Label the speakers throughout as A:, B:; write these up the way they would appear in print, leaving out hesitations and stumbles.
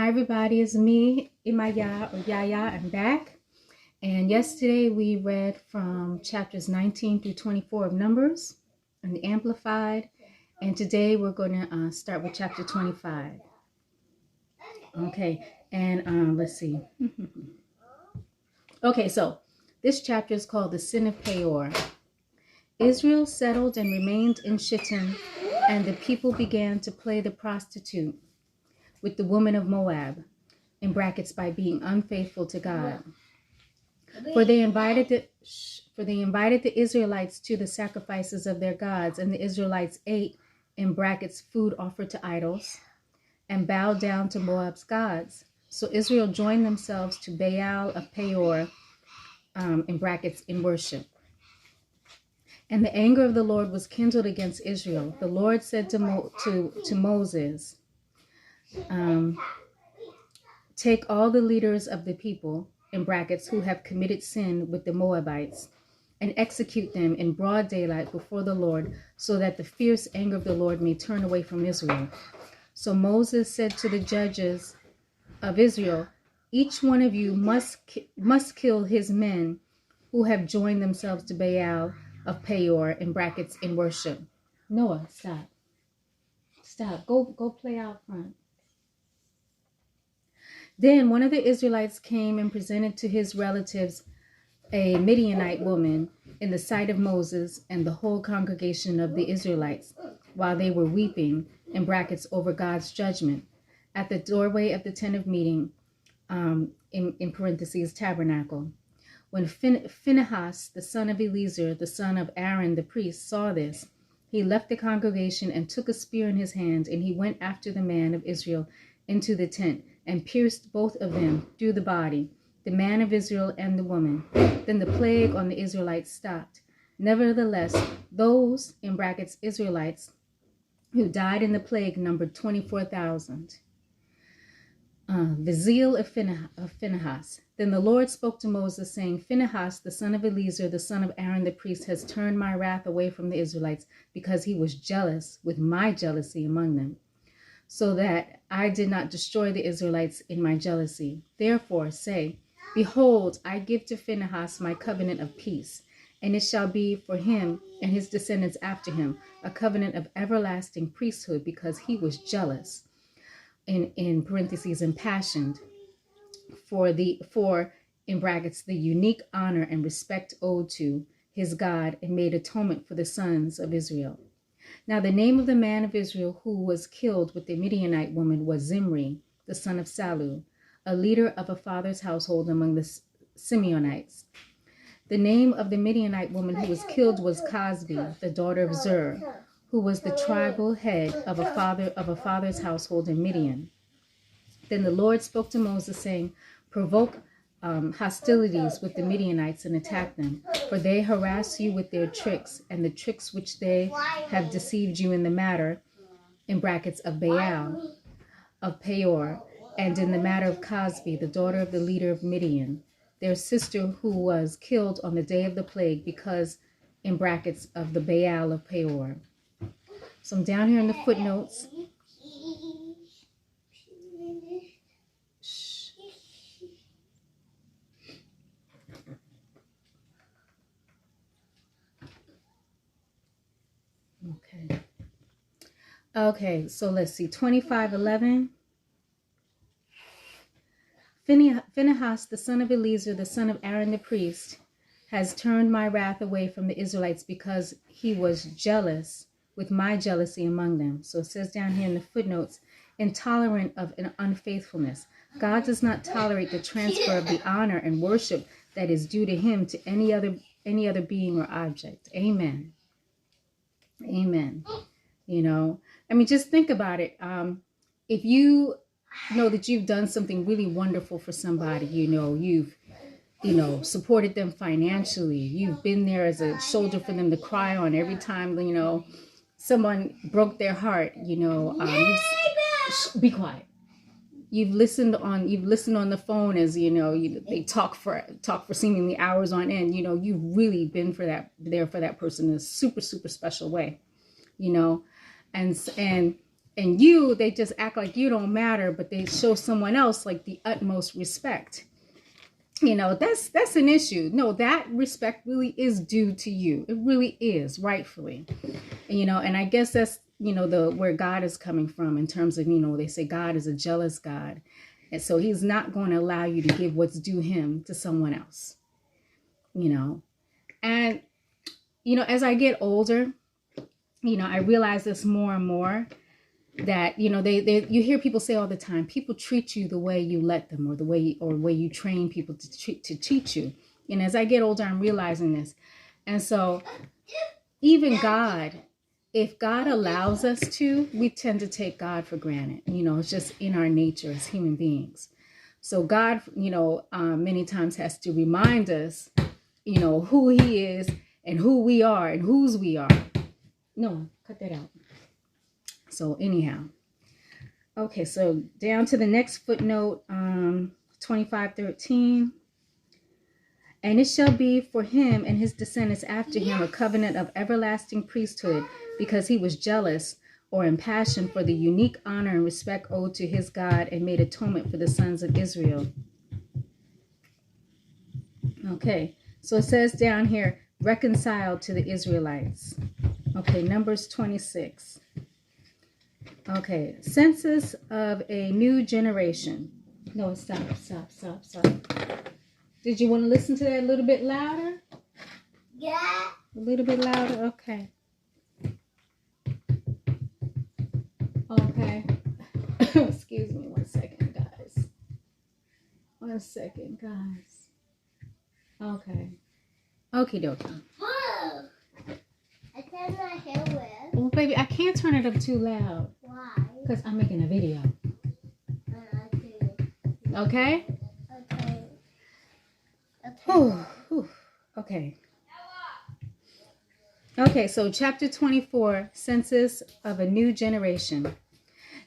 A: Hi everybody, it's me, Yaya or Yaya. I'm back. And yesterday we read from chapters 19 through 24 of Numbers in the Amplified. And today we're going to start with chapter 25. Okay, and let's see. Okay, so this chapter is called the Sin of Peor. Israel settled and remained in Shittim, and the people began to play the prostitute with the woman of Moab, in brackets, by being unfaithful to God. For they invited the Israelites to the sacrifices of their gods, and the Israelites ate, in brackets, food offered to idols, and bowed down to Moab's gods. So Israel joined themselves to Baal of Peor, in brackets, in worship. And the anger of the Lord was kindled against Israel. The Lord said to Moses, take all the leaders of the people, in brackets, who have committed sin with the Moabites, and execute them in broad daylight before the Lord, so that the fierce anger of the Lord may turn away from Israel. So Moses said to the judges of Israel, each one of you must kill his men who have joined themselves to Baal of Peor, in brackets, in worship. Noah, stop. Stop. Go play out front. Then one of the Israelites came and presented to his relatives a Midianite woman in the sight of Moses and the whole congregation of the Israelites, while they were weeping, in brackets, over God's judgment, at the doorway of the tent of meeting, in parentheses, tabernacle. When Phinehas, the son of Eleazar, the son of Aaron the priest, saw this, he left the congregation and took a spear in his hand, and he went after the man of Israel into the tent, and pierced both of them through the body, the man of Israel and the woman. Then the plague on the Israelites stopped. Nevertheless, those, in brackets, Israelites, who died in the plague numbered 24,000. The zeal of Phinehas. Then the Lord spoke to Moses, saying, Phinehas, the son of Eleazar, the son of Aaron the priest, has turned my wrath away from the Israelites, because he was jealous with my jealousy among them, so that I did not destroy the Israelites in my jealousy. Therefore say, behold, I give to Phinehas my covenant of peace, and it shall be for him and his descendants after him a covenant of everlasting priesthood, because he was jealous, in parentheses, impassioned, for in brackets, the unique honor and respect owed to his God, and made atonement for the sons of Israel. Now the name of the man of Israel who was killed with the Midianite woman was Zimri, the son of Salu, a leader of a father's household among the Simeonites. The name of the Midianite woman who was killed was Cosbi, the daughter of Zur, who was the tribal head of a father's household in Midian. Then the Lord spoke to Moses, saying, provoke hostilities with the Midianites and attack them, for they harass you with their tricks, and the tricks which they have deceived you in the matter, in brackets, of Baal of Peor, and in the matter of Cosbi, the daughter of the leader of Midian, their sister, who was killed on the day of the plague, because, in brackets, of the Baal of Peor. So I'm down here in the footnotes. Okay, so let's see, 25:11. Phinehas, the son of Eleazar, the son of Aaron the priest, has turned my wrath away from the Israelites, because he was jealous with my jealousy among them. So it says down here in the footnotes, intolerant of an unfaithfulness. God does not tolerate the transfer of the honor and worship that is due to him to any other being or object. Amen. Amen. You know, I mean, just think about it. If you know that you've done something really wonderful for somebody, you've supported them financially, you've been there as a shoulder for them to cry on every time, someone broke their heart, be quiet. You've listened on the phone as, they talk for seemingly hours on end. You've really been there for that person in a super, super special way, and And you, they just act like you don't matter, but they show someone else like the utmost respect. You know, that's an issue. No, that respect really is due to you. It really is, rightfully. And, you know, and I guess that's, you know, where God is coming from in terms of, you know, they say God is a jealous God. And so he's not going to allow you to give what's due him to someone else, you know. And, you know, as I get older, you know, I realize this more and more, that, you know, you hear people say all the time, people treat you the way you let them, or the way you train people to teach you. And as I get older, I'm realizing this. And so even God, if God allows us to, we tend to take God for granted. You know, it's just in our nature as human beings. So God, you know, many times has to remind us, you know, who he is and who we are and whose we are. No, cut that out. So anyhow, okay, so down to the next footnote, 25:13. And it shall be for him and his descendants after him a covenant of everlasting priesthood, because he was jealous or impassioned for the unique honor and respect owed to his God, and made atonement for the sons of Israel. Okay, so it says down here, reconciled to the Israelites. Okay, Numbers 26. Okay, census of a new generation. No, stop. Did you want to listen to that a little bit louder?
B: Yeah.
A: A little bit louder? Okay. Okay. Excuse me 1 second, guys. 1 second, guys. Okay. Okie dokie.
B: Whoa. I turn my hair with.
A: Well, baby, I can't turn it up too loud.
B: Why?
A: Because I'm making a video. Okay?
B: Okay.
A: Whew. Okay. Okay, so chapter 24, census of a new generation.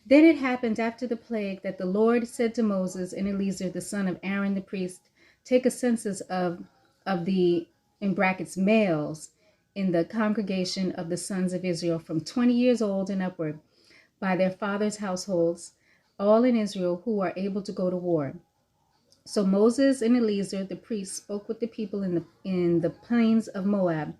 A: Then it happened after the plague that the Lord said to Moses and Eleazar, the son of Aaron the priest, take a census of the, in brackets, males in the congregation of the sons of Israel from 20 years old and upward, by their fathers' households, all in Israel who are able to go to war. So Moses and Eleazar the priest spoke with the people in the plains of Moab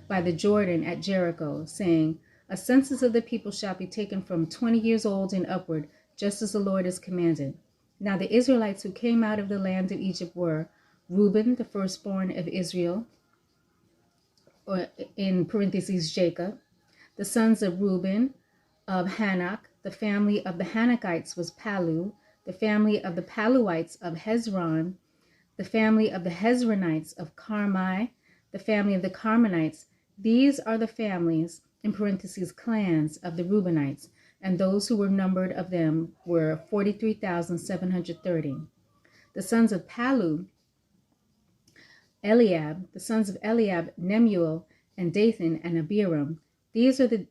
A: by the Jordan at Jericho, saying, a census of the people shall be taken from 20 years old and upward, just as the Lord has commanded. Now the Israelites who came out of the land of Egypt were Reuben, the firstborn of Israel, or in parentheses Jacob, the sons of Reuben, of Hanok. The family of the Hanokites was Palu, the family of the Paluites of Hezron, the family of the Hezronites of Carmi, the family of the Carmanites. These are the families, in parentheses, clans of the Reubenites, and those who were numbered of them were 43,730. The sons of Palu, Eliab, the sons of Eliab, Nemuel, and Dathan, and Abiram. These are the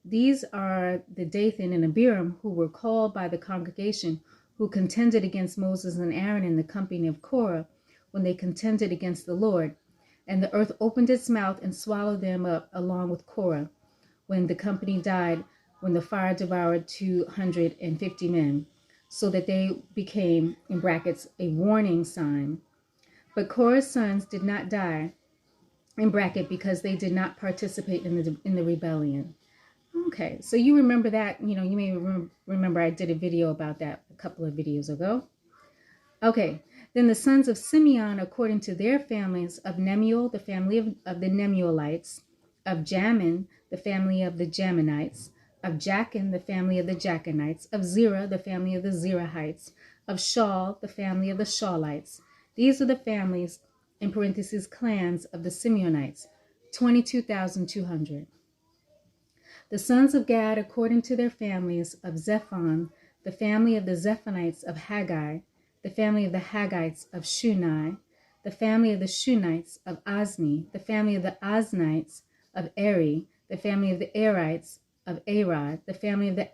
A: Dathan and Abiram who were called by the congregation, who contended against Moses and Aaron in the company of Korah, when they contended against the Lord. And the earth opened its mouth and swallowed them up along with Korah, when the company died, when the fire devoured 250 men, so that they became, in brackets, a warning sign. But Korah's sons did not die, in bracket, because they did not participate in the rebellion. Okay, so you remember that, you know, you may remember I did a video about that a couple of videos ago. Okay, then the sons of Simeon, according to their families, of Nemuel, the family of the Nemuelites, of Jamin, the family of the Jaminites, of Jachin, the family of the Jachinites, of Zerah, the family of the Zerahites, of Shaul, the family of the Shaulites. These are the families, in parentheses, clans of the Simeonites, 22,200. The sons of Gad, according to their families, of Zephon, the family of the Zephonites of Haggai, the family of the Haggites of Shunai, the family of the Shunites of Ozni, the family of the Oznites of Eri, the family of the Erites of Arad, the family of the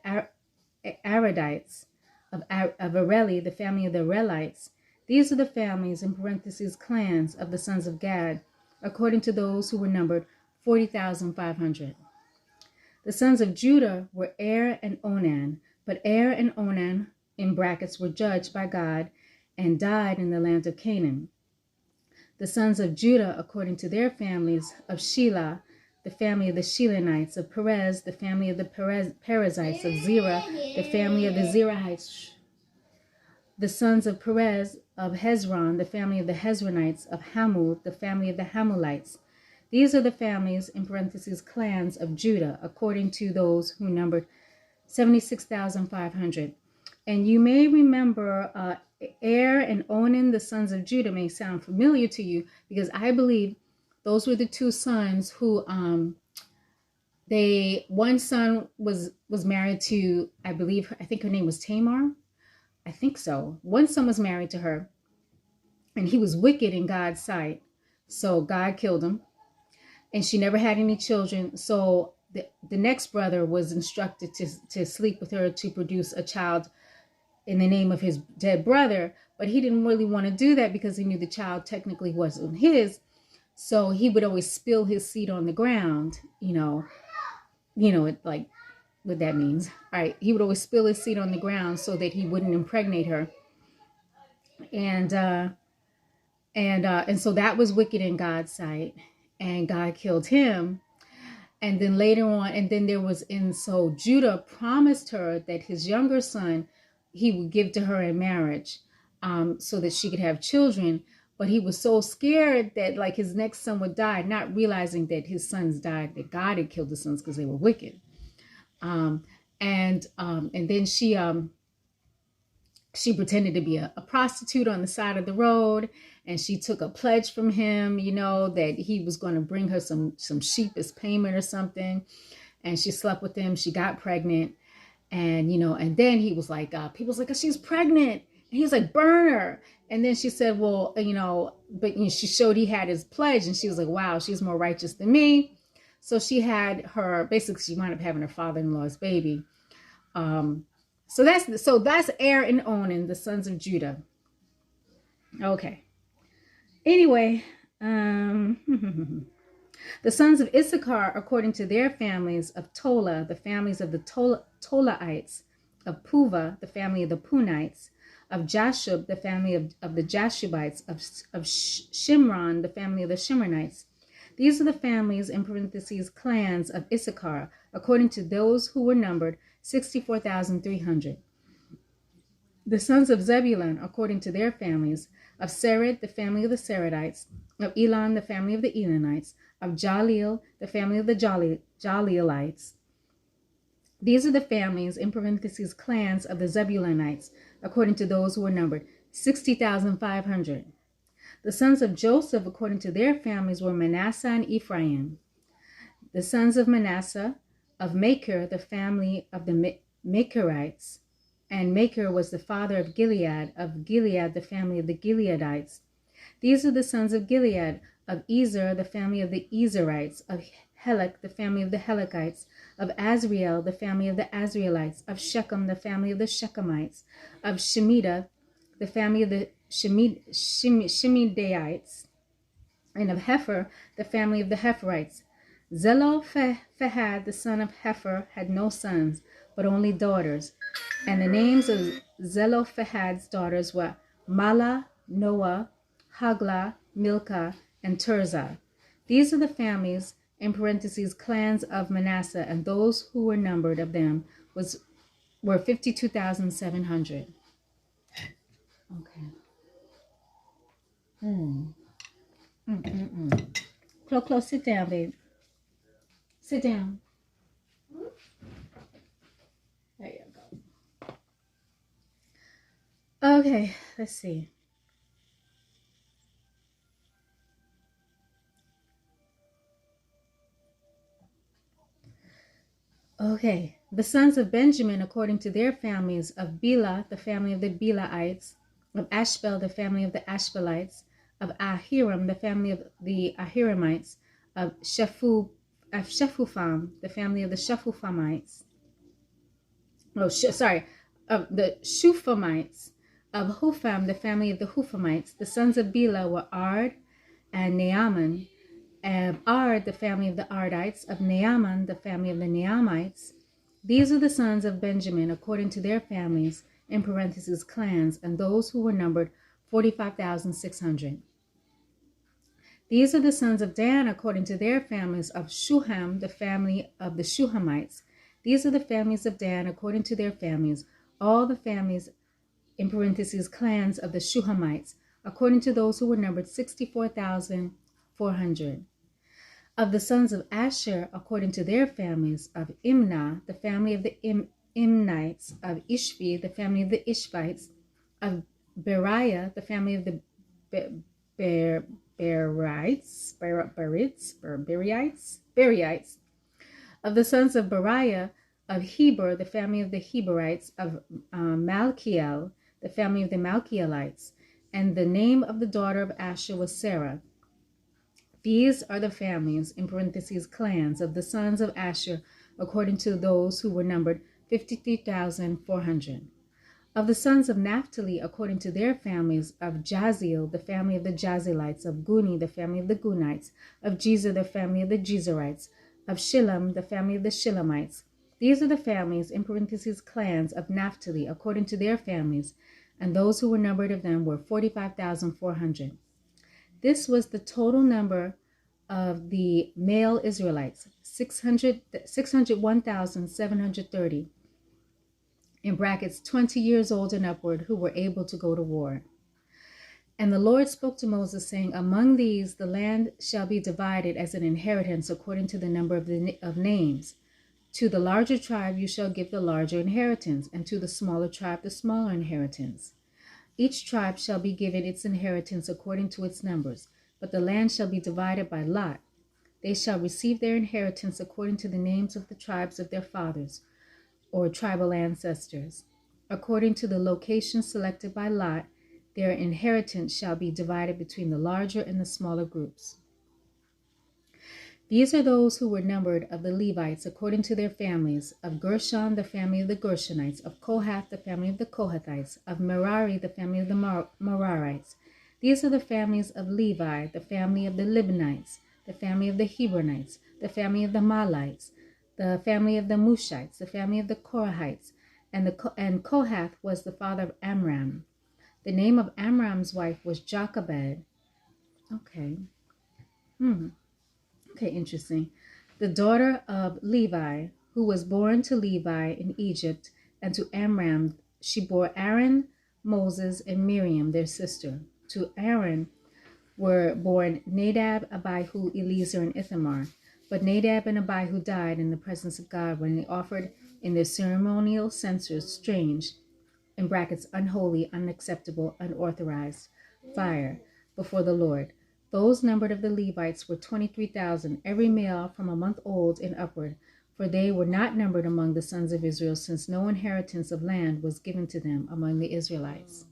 A: Aradites of Areli, the family of the Arelites. These are the families, in parentheses, clans of the sons of Gad, according to those who were numbered, 40,500. The sons of Judah were Er and Onan, But Er and Onan, in brackets, were judged by God and died in the land of Canaan. The sons of Judah, according to their families, of Shelah, the family of the Shelanites, of Perez, the family of the Perizzites, of Zerah, the family of the Zerahites. The sons of Perez, of Hezron, the family of the Hezronites, of Hamul, the family of the Hamulites. These are the families, in parentheses, clans of Judah, according to those who numbered 76,500. And you may remember Er and Onan, the sons of Judah, may sound familiar to you because I believe those were the two sons who one son was married to, I think her name was Tamar. I think so. One son was married to her, and he was wicked in God's sight. So God killed him, and she never had any children. So the next brother was instructed to sleep with her to produce a child in the name of his dead brother, but he didn't really want to do that because he knew the child technically wasn't his. So he would always spill his seed on the ground, like what that means. All right, he would always spill his seed on the ground so that he wouldn't impregnate her. And so that was wicked in God's sight, and God killed him. And then later on, so Judah promised her that his younger son he would give to her in marriage, so that she could have children. But he was so scared that like his next son would die, not realizing that his sons died, that God had killed the sons because they were wicked. And then she pretended to be a prostitute on the side of the road, and she took a pledge from him, that he was going to bring her some sheep as payment or something. And she slept with him. She got pregnant. And, and then he was like, people was like, she's pregnant. And he was like, burn her. And then she said, well, but she showed he had his pledge, and she was like, wow, she's more righteous than me. So she had her, basically she wound up having her father-in-law's baby. So that's Er and Onan, the sons of Judah. Okay. Anyway, the sons of Issachar, according to their families, of Tola, the families of the Tolaites, of Puva, the family of the Punites, of Jashub, the family of the Jashubites, of Shimron, the family of the Shimronites. These are the families, in parentheses, clans of Issachar, according to those who were numbered 64,300. The sons of Zebulun, according to their families, of Sered, the family of the Seredites, of Elon, the family of the Elonites, of Jaleel, the family of the Jaleelites. These are the families, in parentheses, clans of the Zebulunites, according to those who were numbered 60,500. The sons of Joseph, according to their families, were Manasseh and Ephraim. The sons of Manasseh, of Machir, the family of the Machirites, and Machir was the father of Gilead the family of the Gileadites. These are the sons of Gilead, of Ezer, the family of the Ezerites, of Helek, the family of the Helekites, of Azriel, the family of the Azrielites, of Shechem, the family of the Shechemites, of Shemitah, the family of the Shemidaites, and of Hepher, the family of the Hepherites. Zelophad, the son of Hepher, had no sons, but only daughters. And the names of Zelophehad's daughters were Mala, Noah, Hagla, Milcah, and Tirzah. These are the families, in parentheses, clans of Manasseh, and those who were numbered of them were 52,700. Okay. Clo, sit down, babe. Sit down. There you go. Okay, let's see. Okay, the sons of Benjamin, according to their families, of Bela, the family of the Belaites, of Ashbel, the family of the Ashbelites, of Ahiram, the family of the Ahiramites, of Shephufam, the family of the Shephufamites. Of the Shufamites, of Hufam, the family of the Hufamites. The sons of Bela were Ard and Naaman, of Ard, the family of the Ardites, of Naaman, the family of the Naamites, These are the sons of Benjamin according to their families, in parentheses, clans, and those who were numbered 45,600. These are the sons of Dan according to their families, of Shuham, the family of the Shuhamites. These are the families of Dan according to their families, all the families, in parentheses, clans of the Shuhamites, according to those who were numbered 64,400. Of the sons of Asher, according to their families, of Imnah, the family of the Imnites, of Ishvi, the family of the Ishvites, of Beriah, the family of the Beriites, of the sons of Beriah, of Heber, the family of the Heberites, of Malchiel, the family of the Malchielites, and the name of the daughter of Asher was Sarah. These are the families, in parentheses, clans, of the sons of Asher, according to those who were numbered 53,400. Of the sons of Naphtali, according to their families, of Jaziel, the family of the Jazilites, of Guni, the family of the Gunites, of Jezer, the family of the Jezerites, of Shillam, the family of the Shillamites. These are the families, in parentheses, clans, of Naphtali, according to their families, and those who were numbered of them were 45,400. This was the total number of the male Israelites, 601,730, in brackets 20 years old and upward, who were able to go to war. And the Lord spoke to Moses, saying, among these the land shall be divided as an inheritance according to the number of names. To the larger tribe you shall give the larger inheritance, and to the smaller tribe the smaller inheritance. Each tribe shall be given its inheritance according to its numbers, but the land shall be divided by lot. They shall receive their inheritance according to the names of the tribes of their fathers, or tribal ancestors. According to the location selected by lot, their inheritance shall be divided between the larger and the smaller groups. These are those who were numbered of the Levites according to their families, of Gershon, the family of the Gershonites, of Kohath, the family of the Kohathites, of Merari, the family of the Merarites. These are the families of Levi, the family of the Libanites, the family of the Hebronites, the family of the Malites, the family of the Mushites, the family of the Korahites, and Kohath was the father of Amram. The name of Amram's wife was Jochebed. Okay. Okay, interesting. The daughter of Levi, who was born to Levi in Egypt, and to Amram she bore Aaron, Moses, and Miriam, their sister. To Aaron were born Nadab, Abihu, Eleazar, and Ithamar. But Nadab and Abihu died in the presence of God when they offered in their ceremonial censers strange, in brackets, unholy, unacceptable, unauthorized fire before the Lord. Those numbered of the Levites were 23,000, every male from a month old and upward, for they were not numbered among the sons of Israel, since no inheritance of land was given to them among the Israelites.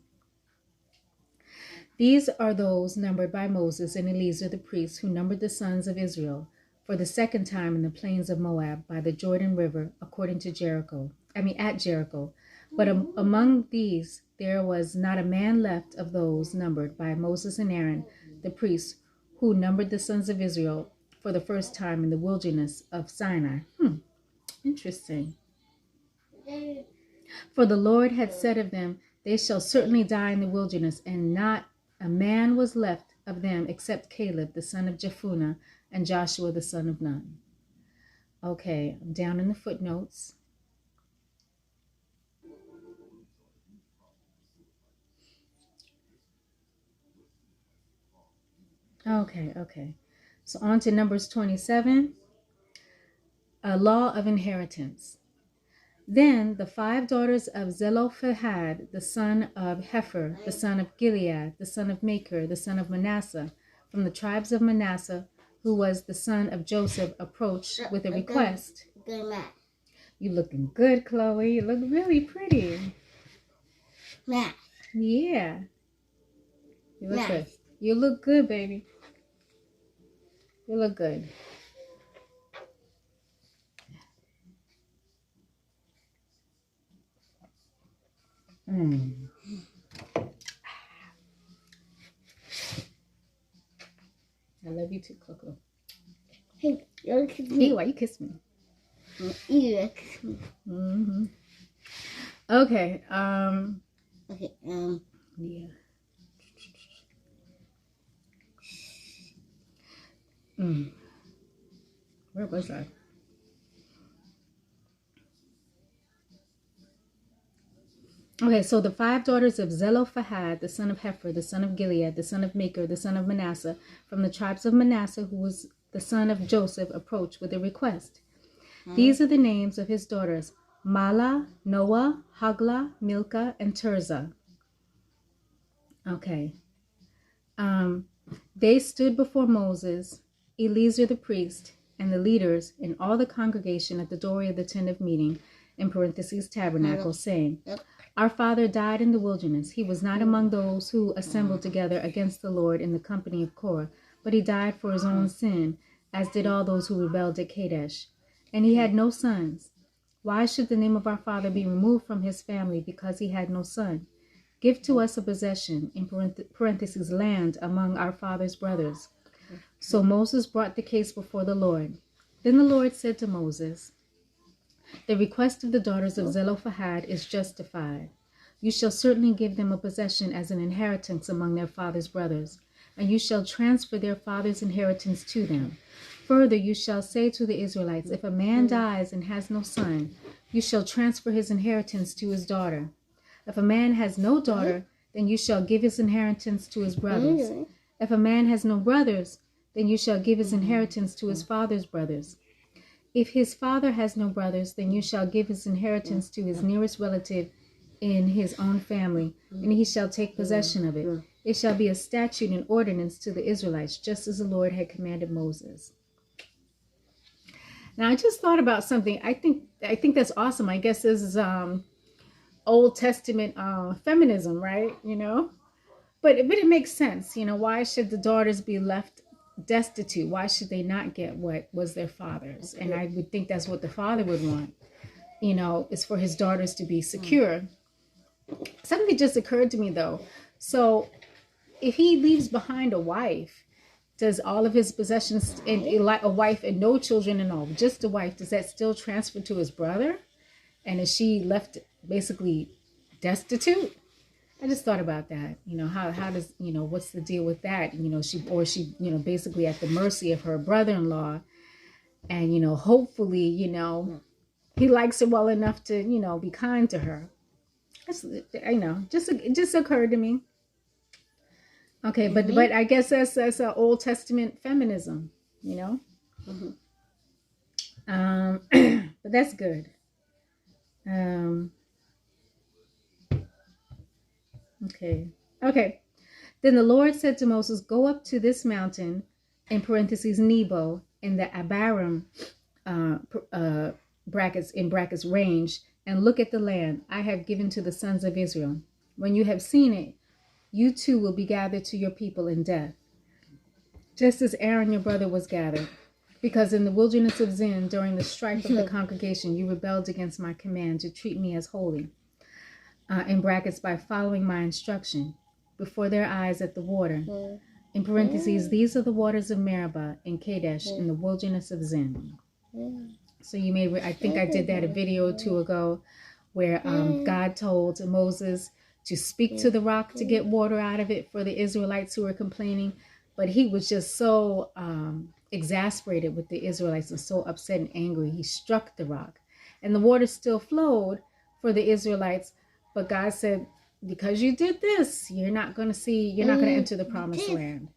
A: These are those numbered by Moses and Eleazar the priest, who numbered the sons of Israel for the second time in the plains of Moab by the Jordan River, according to at Jericho. But among these there was not a man left of those numbered by Moses and Aaron the priests, who numbered the sons of Israel for the first time in the wilderness of Sinai. Interesting. For the Lord had said of them, they shall certainly die in the wilderness, and not a man was left of them except Caleb the son of Jephunneh and Joshua the son of Nun. Okay, I'm down in the footnotes. Okay. So on to Numbers 27, a law of inheritance. Then the 5 daughters of Zelophad, the son of Hepher, the son of Gilead, the son of Machir, the son of Manasseh, from the tribes of Manasseh, who was the son of Joseph, approached with a request. You looking good, Chloe. You look really pretty.
B: Math.
A: Yeah. You look
B: Math.
A: good. You look good, baby. You look good. I love you too, Coco.
B: Hey, you kiss me.
A: Hey, why you kiss me? Mm-hmm. Okay.
B: Okay.
A: Yeah. Mm. Where was I? Okay, so the 5 daughters of Zelophad, the son of Hefer, the son of Gilead, the son of Maker, the son of Manasseh, from the tribes of Manasseh, who was the son of Joseph, approached with a request. These are the names of his daughters: Mala, Noah, Hagla, Milcah, and Tirzah. Okay. They stood before Moses, Eleazar the priest, and the leaders and all the congregation at the doorway of the tent of meeting, in parentheses tabernacle, saying, Our father died in the wilderness. He was not among those who assembled together against the Lord in the company of Korah, but he died for his own sin, as did all those who rebelled at Kadesh. And he had no sons. Why should the name of our father be removed from his family because he had no son? Give to us a possession, in parentheses, land among our father's brothers. So Moses brought the case before the Lord. Then the Lord said to Moses, The request of the daughters of Zelophad is justified. You shall certainly give them a possession as an inheritance among their father's brothers, and you shall transfer their father's inheritance to them. Further, you shall say to the Israelites, If a man dies and has no son, you shall transfer his inheritance to his daughter. If a man has no daughter, then you shall give his inheritance to his brothers. If a man has no brothers, then you shall give his inheritance to his father's brothers. If his father has no brothers, then you shall give his inheritance to his nearest relative in his own family, and he shall take possession of it. It shall be a statute and ordinance to the Israelites, just as the Lord had commanded Moses. Now, I just thought about something. I think that's awesome. I guess this is Old Testament feminism, right? But it makes sense. Why should the daughters be left destitute? Why should they not get what was their father's? And I would think that's what the father would want, is for his daughters to be secure. Something just occurred to me though. So if he leaves behind a wife, does all of his possessions, and a wife and no children and all, just a wife, does that still transfer to his brother? And is she left basically destitute? I just thought about that. How does, what's the deal with that? She basically at the mercy of her brother-in-law. And, hopefully, he likes her well enough to, be kind to her. It just occurred to me. Okay, but I guess that's a Old Testament feminism, but that's good. Okay. Then the Lord said to Moses, Go up to this mountain, in parentheses Nebo, in the Abarim brackets range, and look at the land I have given to the sons of Israel. When you have seen it, you too will be gathered to your people in death, just as Aaron your brother was gathered, because in the wilderness of Zin, during the strife of the congregation, you rebelled against my command to treat me as holy, in brackets by following my instruction, before their eyes at the water. In parentheses, these are the waters of Meribah in Kadesh in the wilderness of Zin. So you may, I think I did that a video or two ago, where God told Moses to speak to the rock to get water out of it for the Israelites who were complaining. But he was just so exasperated with the Israelites and so upset and angry, he struck the rock. And the water still flowed for the Israelites. But God said, because you did this, you're not going to enter the promised land.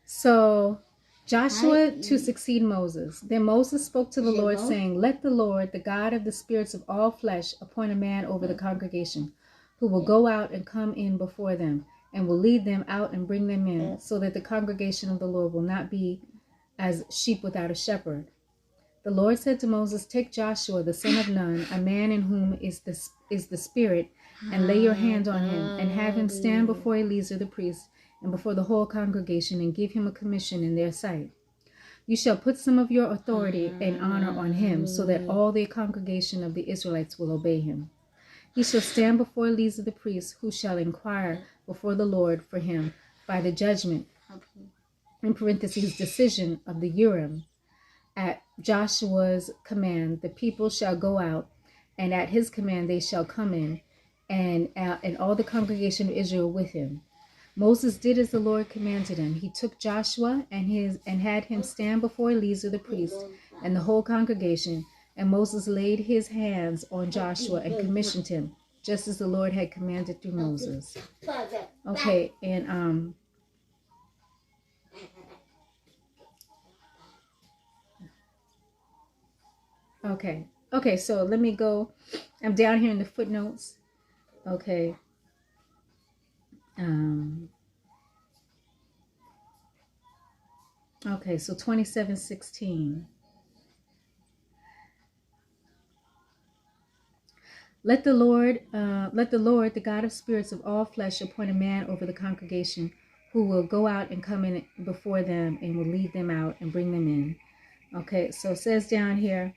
A: So Joshua to succeed Moses. Then Moses spoke to the Lord, saying, Let the Lord, the God of the spirits of all flesh, appoint a man over the congregation, who will go out and come in before them, and will lead them out and bring them in, so that the congregation of the Lord will not be as sheep without a shepherd. The Lord said to Moses, Take Joshua, the son of Nun, a man in whom is the Spirit, and lay your hand on him, and have him stand before Eleazar the priest, and before the whole congregation, and give him a commission in their sight. You shall put some of your authority and honor on him, so that all the congregation of the Israelites will obey him. He shall stand before Eleazar the priest, who shall inquire before the Lord for him by the judgment in parentheses, decision of the Urim. At Joshua's command, the people shall go out, and at his command they shall come in, and all the congregation of Israel with him. Moses did as the Lord commanded him. He took Joshua and had him stand before Eleazar the priest and the whole congregation. And Moses laid his hands on Joshua and commissioned him, just as the Lord had commanded through Moses. Okay, and okay, so let me go. I'm down here in the footnotes. Okay. Okay, so 27:16. Let the Lord, the God of spirits of all flesh, appoint a man over the congregation who will go out and come in before them and will lead them out and bring them in. Okay, so it says down here,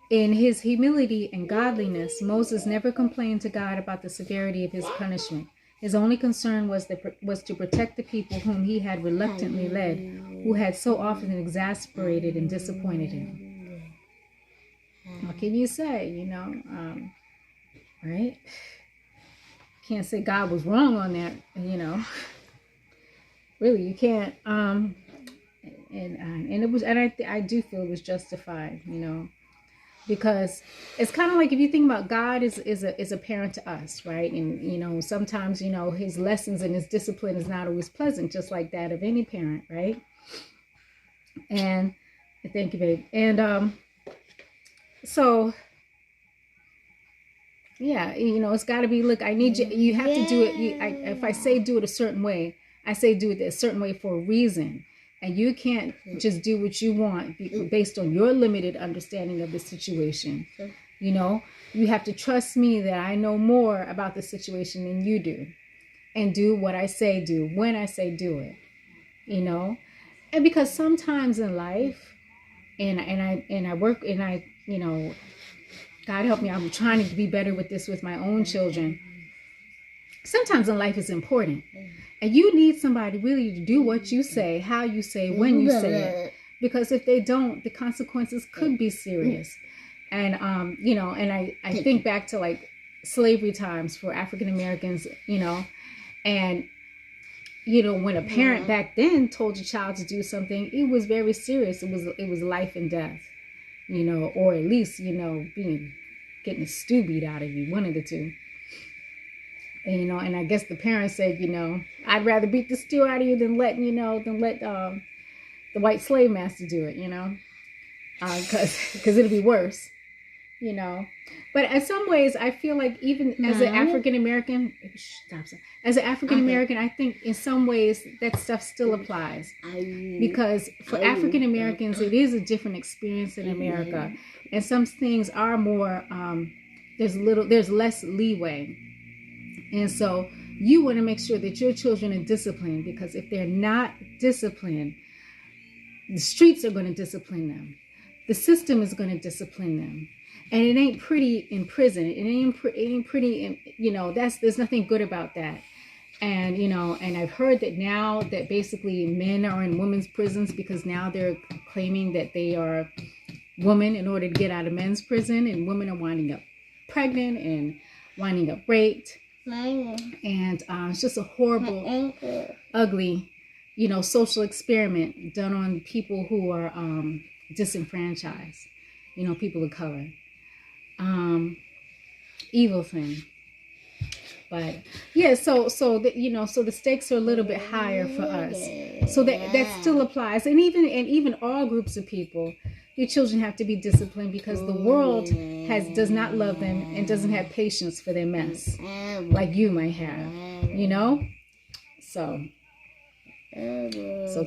A: in his humility and godliness, Moses never complained to God about the severity of his punishment. His only concern was to protect the people whom he had reluctantly led, who had so often exasperated and disappointed him. What can you say, right? Can't say God was wrong on that, Really, you can't. And it was, and I do feel it was justified, because it's kind of like, if you think about God is a parent to us, right? And sometimes his lessons and his discipline is not always pleasant, just like that of any parent, right? And thank you, babe. And so yeah, it's got to be, look, I need you. You have to do it. If I say do it a certain way, I say do it a certain way for a reason. And you can't just do what you want based on your limited understanding of the situation. You have to trust me that I know more about the situation than you do, and do what I say do when I say do it. And because sometimes in life, and I work, and I God help me, I'm trying to be better with this with my own children. Sometimes in life is important. And you need somebody really to do what you say, how you say, when you say it. Because if they don't, the consequences could be serious. And, and I think back to like slavery times for African Americans, and, when a parent back then told your child to do something, it was very serious. It was life and death, or at least, getting a stew beat out of you, one of the two. And, and I guess the parents said, I'd rather beat the stew out of you than let the white slave master do it, because it'll be worse, But in some ways, I feel like even as an African American, I think in some ways that stuff still applies, because for African Americans, it is a different experience in America, and some things are more. There's less leeway. And so you want to make sure that your children are disciplined, because if they're not disciplined, the streets are going to discipline them. The system is going to discipline them. And it ain't pretty in prison. It ain't pretty in, there's nothing good about that. And, and I've heard that now that basically men are in women's prisons because now they're claiming that they are women in order to get out of men's prison, and women are winding up pregnant and winding up raped. And it's just a horrible, ugly, social experiment done on people who are disenfranchised, people of color. Evil thing. But yeah, so the stakes are a little bit higher for us. So that still applies, and even all groups of people. Your children have to be disciplined, because the world does not love them and doesn't have patience for their mess like you might have, So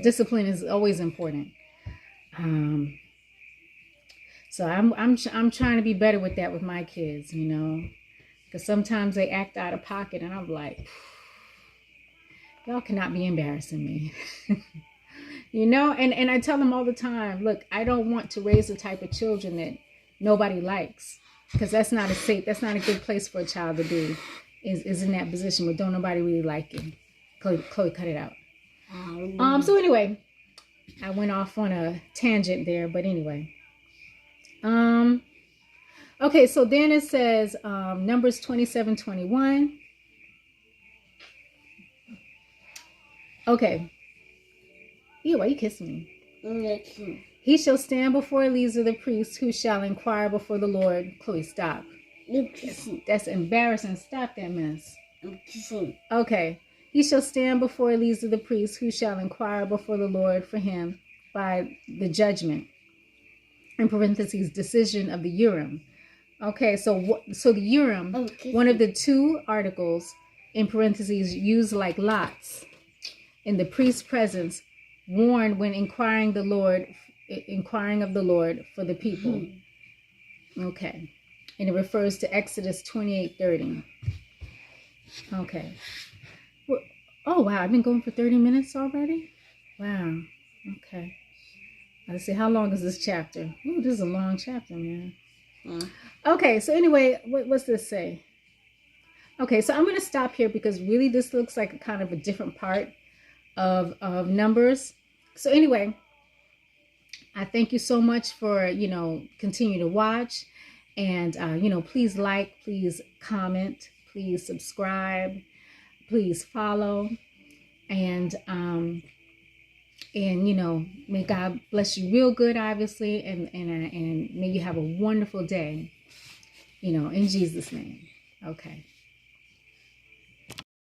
A: discipline is always important. So I'm trying to be better with that with my kids, because sometimes they act out of pocket, and I'm like, y'all cannot be embarrassing me. And I tell them all the time, look, I don't want to raise the type of children that nobody likes, because that's not a good place for a child to be, is in that position where don't nobody really like you. Chloe, cut it out. So anyway, I went off on a tangent there, but anyway. Okay, so then it says Numbers 27:21. Okay. Ew, why you kissing me? He shall stand before Eleazar the priest, who shall inquire before the Lord. Chloe, stop. That's embarrassing. Stop that mess.
B: I'm kissing.
A: Okay. He shall stand before Eleazar the priest, who shall inquire before the Lord for him by the judgment. In parentheses, decision of the Urim. Okay, so the Urim, one of the two articles, in parentheses, used like lots in the priest's presence, warned when inquiring of the Lord for the people. Okay. And it refers to Exodus 28:30. Okay. Well, oh, wow. I've been going for 30 minutes already? Wow. Okay. Let's see. How long is this chapter? Ooh, this is a long chapter, man. Okay. So anyway, what's this say? Okay. So I'm going to stop here because really this looks like a kind of a different part of Numbers. So anyway, I thank you so much for, continue to watch. And, please like, please comment, please subscribe, please follow. And may God bless you real good, obviously. And may you have a wonderful day, in Jesus' name. Okay.